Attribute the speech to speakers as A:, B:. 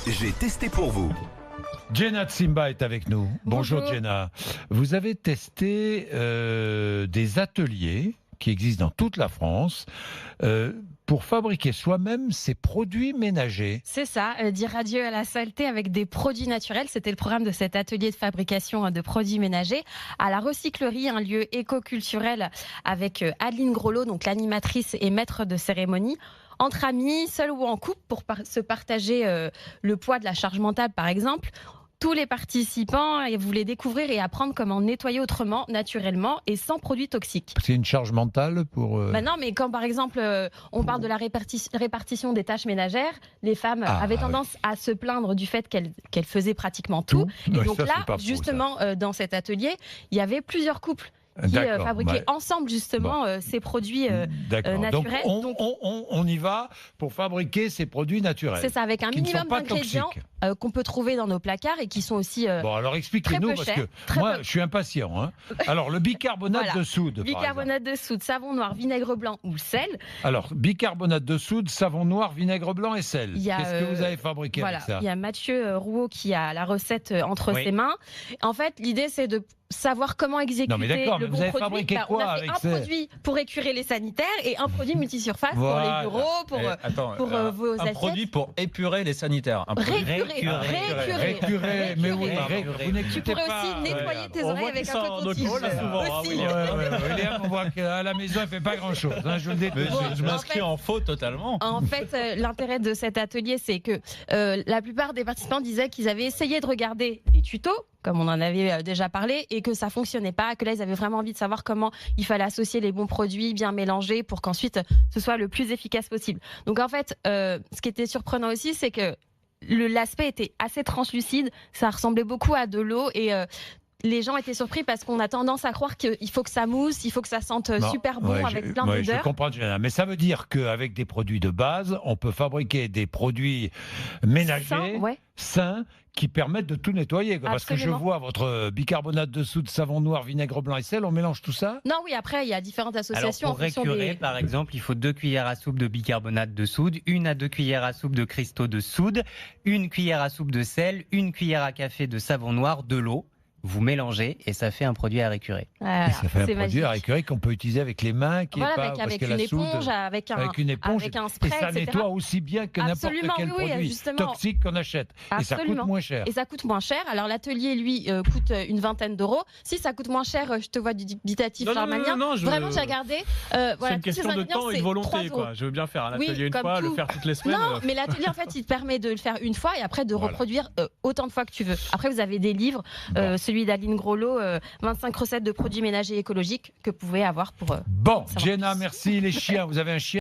A: J'ai testé pour vous.
B: Jenna Tsimba est avec nous. Bonjour Jenna. Vous avez testé des ateliers qui existent dans toute la France pour fabriquer soi-même ces produits ménagers.
C: C'est ça, dire adieu à la saleté avec des produits naturels. C'était le programme de cet atelier de fabrication de produits ménagers à la recyclerie, un lieu éco-culturel avec Adeline Grolot, donc l'animatrice et maître de cérémonie. Entre amis, seul ou en couple, pour se partager le poids de la charge mentale, par exemple. Tous les participants voulaient découvrir et apprendre comment nettoyer autrement, naturellement et sans produits toxiques.
B: C'est une charge mentale pour...
C: Non, mais quand par exemple on parle de la répartition des tâches ménagères, les femmes avaient tendance à se plaindre du fait qu'elles faisaient pratiquement tout. Et donc là, justement, dans cet atelier, il y avait plusieurs couples qui fabriquaient ensemble justement ces produits naturels.
B: Donc on y va pour fabriquer ces produits naturels.
C: C'est ça, avec un minimum d'ingrédients qu'on peut trouver dans nos placards et qui sont aussi
B: bon, alors expliquez-nous parce que moi je suis impatient. Hein. Alors le bicarbonate de soude.
C: Bicarbonate de soude, savon noir, vinaigre blanc ou sel.
B: Alors bicarbonate de soude, savon noir, vinaigre blanc et sel. Qu'est-ce que vous avez fabriqué avec ça ?
C: Il y a Mathieu Rouault qui a la recette entre ses mains. En fait, l'idée c'est de savoir comment exécuter le bon produit. On a fait un produit pour écurer les sanitaires et un produit multisurface pour les bureaux, pour vos assiettes.
D: Un produit pour épurer les sanitaires.
C: Récurer.
B: Mais oui, vous n'écoutez pas.
C: Tu pourrais aussi nettoyer tes oreilles avec un coton-tige.
B: William, on voit qu'à la maison, elle ne fait pas grand-chose. Je le déteste.
D: Je m'inscris en faux totalement.
C: En fait, l'intérêt de cet atelier, c'est que la plupart des participants disaient qu'ils avaient essayé de regarder les tutos, comme on en avait déjà parlé, et que ça fonctionnait pas, que là ils avaient vraiment envie de savoir comment il fallait associer les bons produits, bien mélanger, pour qu'ensuite ce soit le plus efficace possible. Donc en fait, ce qui était surprenant aussi, c'est que l'aspect était assez translucide, ça ressemblait beaucoup à de l'eau et les gens étaient surpris parce qu'on a tendance à croire qu'il faut que ça mousse, il faut que ça sente super bon avec plein d'odeurs.
B: Je comprends, mais ça veut dire qu'avec des produits de base, on peut fabriquer des produits ménagers sains qui permettent de tout nettoyer. Parce que je vois votre bicarbonate de soude, savon noir, vinaigre blanc et sel, on mélange tout ça ?
C: Non, oui, après, il y a différentes associations.
E: Alors, pour récurer, par exemple, il faut 2 cuillères à soupe de bicarbonate de soude, 1 à 2 cuillères à soupe de cristaux de soude, 1 cuillère à soupe de sel, 1 cuillère à café de savon noir, de l'eau. Vous mélangez et ça fait un produit à récurer.
B: Voilà, ça fait un produit à récurer qu'on peut utiliser avec les mains,
C: avec une éponge, avec un spray,
B: et ça nettoie aussi bien que n'importe quel produit toxique qu'on achète.
C: Absolument.
B: Et ça coûte moins cher.
C: Et ça coûte moins cher. Alors l'atelier, lui, coûte une vingtaine d'euros. Si ça coûte moins cher, je te vois dubitatif, Armanien. Vraiment, j'ai regardé.
D: C'est une question de temps et de volonté. Je veux bien faire un atelier une fois, le faire toutes les semaines.
C: Non, mais l'atelier, en fait, il te permet de le faire une fois et après de reproduire autant de fois que tu veux. Après, vous avez des livres. Celui d'Adeline Grolot, 25 recettes de produits ménagers écologiques que vous pouvez avoir pour...
B: Jenna, merci. Les chiens, vous avez un chien ?